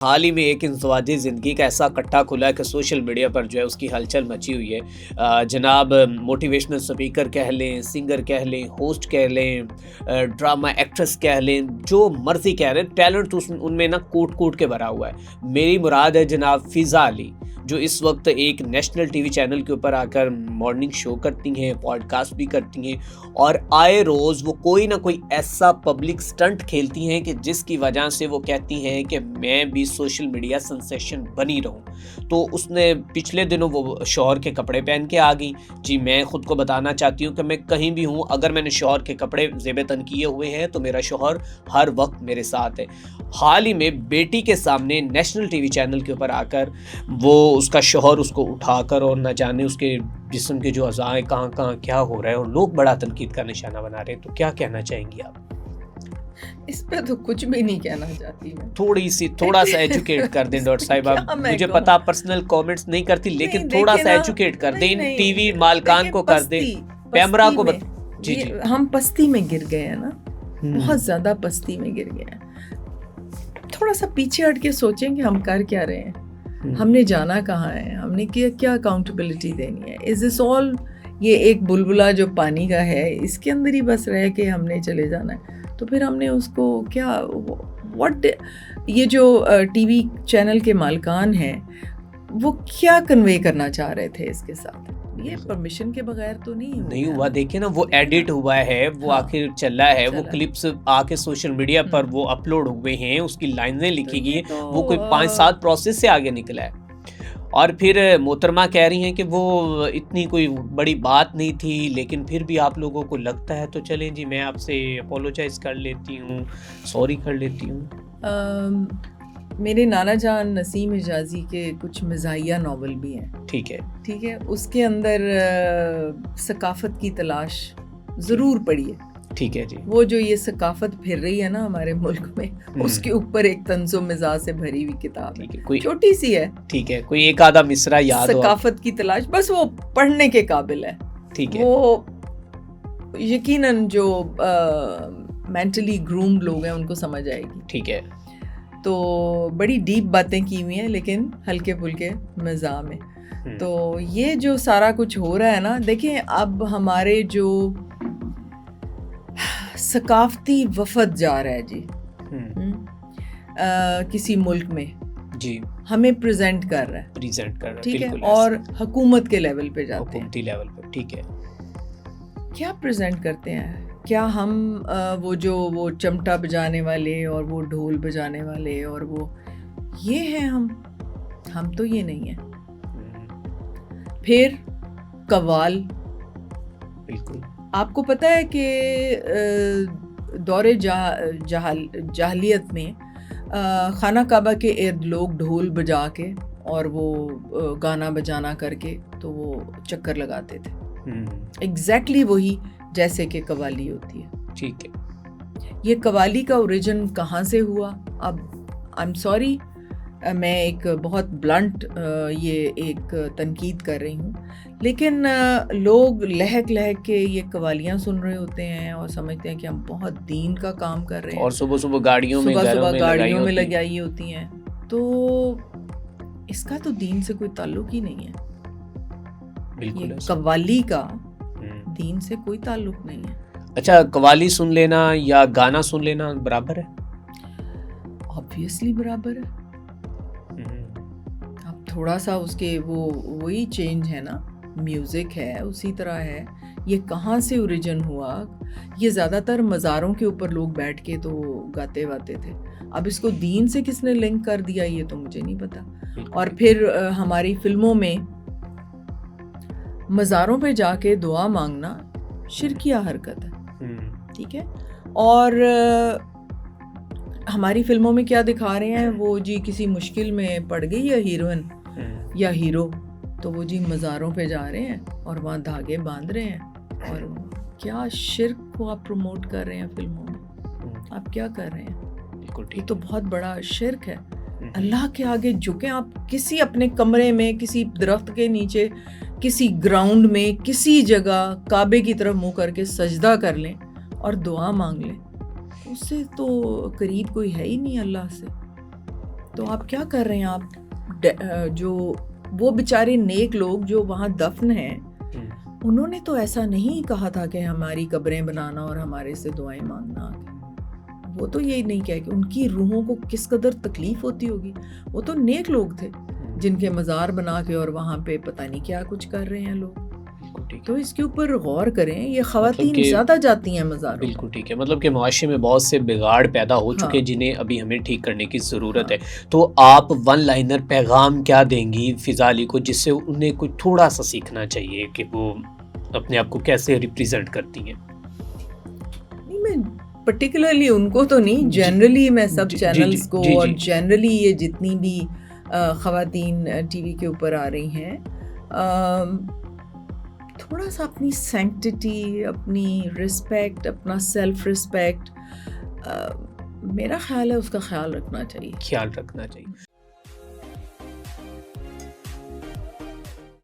हाल ही में एक इंफरादी ज़िंदगी का ऐसा कट्टा खुला है कि सोशल मीडिया पर जो है उसकी हलचल मची हुई है। जनाब मोटिवेशनल स्पीकर कह लें, सिंगर कह लें, होस्ट कह लें, ड्रामा एक्ट्रेस कह लें, जो मर्ज़ी कह लें, टैलेंट उनमें ना कूट-कूट के भरा हुआ है। मेरी मुराद है जनाब फ़िज़ा अली, जो इस वक्त एक नेशनल टीवी चैनल के ऊपर आकर मॉर्निंग शो करती हैं, पॉडकास्ट भी करती हैं और आए रोज़ वो कोई ना कोई ऐसा पब्लिक स्टंट खेलती हैं कि जिसकी वजह से वो कहती हैं कि मैं भी सोशल मीडिया सेंसेशन बनी रहूं। तो उसने पिछले दिनों वो शौहर के कपड़े पहन के आ गई। जी, मैं खुद को बताना चाहती हूँ कि मैं कहीं भी हूँ, अगर मैंने शौहर के कपड़े ज़ेब तन किए हुए हैं तो मेरा शौहर हर वक्त मेरे साथ है। हाल ही में बेटी के सामने नेशनल टीवी चैनल के ऊपर आकर वो उसका शौहर उसको उठाकर और न जाने उसके जिस्म के जो अज़ाएँ कहाँ-कहाँ क्या हो रहा है और लोग बड़ा तनकीद का निशाना बना रहे हैं। तो क्या कहना चाहेंगी आप? इस पे तो कुछ भी नहीं कहना चाहती मैं। थोड़ा-सा एजुकेट कर दें डॉक्टर साहिबा। क्या मैं मुझे कहूँ? पता आप पर्सनल कमेंट्स नहीं करती, लेकिन नहीं, थोड़ा-सा देखिए ना, एजुकेट कर दें, इन नहीं, टीवी नहीं, मालिकान देखिए को कर दें, कैमरा पस्ती को में, जी, ये जी। हम पस्ती में गिर गए हैं ना, हुँ, बहुत ज़्यादा पस्ती में गिर गए हैं। थोड़ा-सा पीछे हट के सोचें कि हम कर क्या रहे हैं? हुँ, हमने जाना कहाँ है? हमने क्या अकाउंटेबिलिटी देनी है? इज़ दिस ऑल ये एक बुलबुला जो पानी का है, इसके अंदर ही बस रह के हमने चले जाना है। तो फिर हमने उसको क्या व्हाट ये जो टीवी चैनल के मालिकान हैं, वो क्या कन्वे करना चाह रहे थे इसके साथ? ये परमिशन के बगैर तो नहीं नहीं गया हुआ। ना। देखिए ना, वो एडिट हुआ है, वो हाँ, आखिर चला है, वो चला। क्लिप्स आके सोशल मीडिया पर हुँ। वो अपलोड हुए हैं, उसकी लाइनें तो लिखी गई ये हैं, तो वो कोई 5-7 प्रोसेस से आगे निकला है। और फिर मोहतरमा कह रही हैं कि वो इतनी कोई बड़ी बात नहीं थी, लेकिन फिर भी आप लोगों को लगता है तो चलें जी, मैं आपसे अपोलोजाइज़ कर लेती हूँ, सॉरी कर लेती हूँ। अम, मेरे नाना जान नसीम हिजाज़ी के कुछ मज़ाहिया नॉवल भी हैं, ठीक है, ठीक है? उसके अंदर सकाफ़त की तलाश ज़रूर पढ़िए। ठीक है जी। वो जो ये सकाफ़त फिर रही है ना हमारे मुल्क में, उसके ऊपर एक तंज़ो-मिज़ाज से भरी हुई किताब ठीक है, है। कोई छोटी-सी है, ठीक है, कोई एक आधा मिसरा याद हो आप? सकाफ़त की तलाश, बस वो पढ़ने के काबिल है। ठीक है, वो यकीनन जो मेंटली ग्रूम्ड लोग हैं उनको समझ आएगी। ठीक है। तो बड़ी डीप बातें की हुई हैं, लेकिन हल्के-फुल्के मज़ाह में। हुँ, तो ये जो सारा कुछ हो रहा है ना, देखिए अब हमारे जो सकाफ़ती वफ़द जा रहा है जी, हुँ, किसी मुल्क में, जी, हमें प्रेज़ेंट कर रहा है, प्रेज़ेंट कर रहा है, ठीक है? बिल्कुल और ऐसे, हुकूमत के लेवल पे जाते हैं। हुकूमती लेवल पे, ठीक है। क्या प्रेज़ेंट करते हैं? क्या हम वो चमटा बजाने वाले और वो ढोल बजाने वाले और वो ये हैं हम तो ये नहीं हैं। हुँ, फिर कव्वाल, बिल्कुल, आपको पता है कि दौरे जाहलियत में खाना काबा के इर्द लोग ढोल बजा के और वो गाना बजाना करके तो वो चक्कर लगाते थे। हुँ, एग्जैक्टली वही जैसे कि कव्वाली होती है। ठीक है। ये कव्वाली का ओरिजिन कहाँ से हुआ? अब आई एम सॉरी, मैं एक बहुत ब्लंट ये एक तनकीद कर रही हूँ, लेकिन लोग लहक-लहक के ये कव्वालियाँ सुन रहे होते हैं और समझते हैं कि हम बहुत दीन का काम कर रहे हैं। और सुबह-सुबह गाड़ियों में, घरों सुबह-सुबह में लगाई गाड़ियों में होती। लगाई होती हैं। तो इसका तो दीन से कोई ताल्लुक ही नहीं है। बिल्कुल ये ऐसा। कव्वाली का हुँ। दीन से कोई ताल्लुक नहीं है। अच्छा, कव्वाली सुन लेना या गाना सुन लेना बराबर है? ऑब्वियसली बराबर है। हुँ, अब थोड़ा-सा उसके वो वही चेंज है ना, म्यूज़िक है, उसी तरह है। ये कहाँ से ओरिजिन हुआ? ये ज़्यादातर मज़ारों के ऊपर लोग बैठ के तो गाते-वाते थे। अब इसको दीन से किसने लिंक कर दिया ये तो मुझे नहीं पता। बिल्कुल, और फिर हमारी फ़िल्मों में मज़ारों पे जाके दुआ माँगना शिरकिया हरकत है, हुँ, ठीक है? और हमारी फ़िल्मों में क्या दिखा रहे हैं, वो जी किसी मुश्किल में पड़ गई है हीरोइन हुँ, या हीरो, तो वो जी मज़ारों पे जा रहे हैं और वहाँ धागे बांध रहे हैं और क्या शिर्क को आप प्रमोट कर रहे हैं फ़िल्मों में। हुँ, आप क्या कर रहे हैं? बिल्कुल ये ठीक तो है। बहुत बड़ा शिर्क है। हुँ, अल्लाह के आगे झुकें आप, किसी अपने कमरे में, किसी दरख्त के नीचे, किसी ग्राउंड में, किसी जगह काबे की तरफ मुँह करके सजदा कर लें और दुआ माँग लें। उससे तो करीब कोई है ही नहीं अल्लाह से। तो आप क्या कर रहे हैं आप जो वो बेचारे नेक लोग जो वहाँ दफन हैं, उन्होंने तो ऐसा नहीं कहा था कि हमारी कब्रें बनाना और हमारे से दुआएं मांगना। वो तो ये नहीं कह कि उनकी रूहों को किस कदर तकलीफ होती होगी। वो तो नेक लोग थे जिनके मज़ार बना के और वहाँ पे पता नहीं क्या कुछ कर रहे हैं लोग। तो इसके ऊपर गौर करें। ये ख़वातीन ज़्यादा जाती हैं मज़ारों। बिल्कुल ठीक है, मतलब कि मुआशरे में बहुत से बिगाड़ पैदा हो चुके हैं, हाँ। जिन्हें अभी हमें ठीक करने की ज़रूरत है। तो आप वन लाइनर पैगाम क्या देंगी फ़िज़ा अली को, जिससे उन्हें कुछ थोड़ा सा सीखना चाहिए कि वो अपने आप को कैसे रिप्रेजेंट करती हैं? नहीं, मैं पर्टिकुलरली उनको तो नहीं, जनरली मैं सब चैनल्स को और जनरली ये जितनी भी ख़वातीन टीवी के ऊपर आ रही हैं, थोड़ा सा अपनी सैंक्टिटी, अपनी रिस्पेक्ट, अपना सेल्फ रिस्पेक्ट, मेरा ख्याल है उसका ख्याल रखना चाहिए।